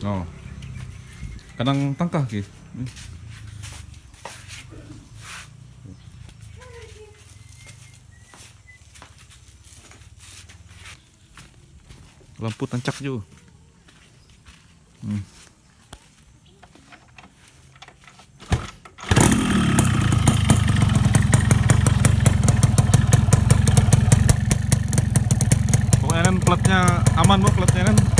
Oh. Kanang tangkah ki. Lampu tancap juga. Pokoknya kan platnya aman, platnya kan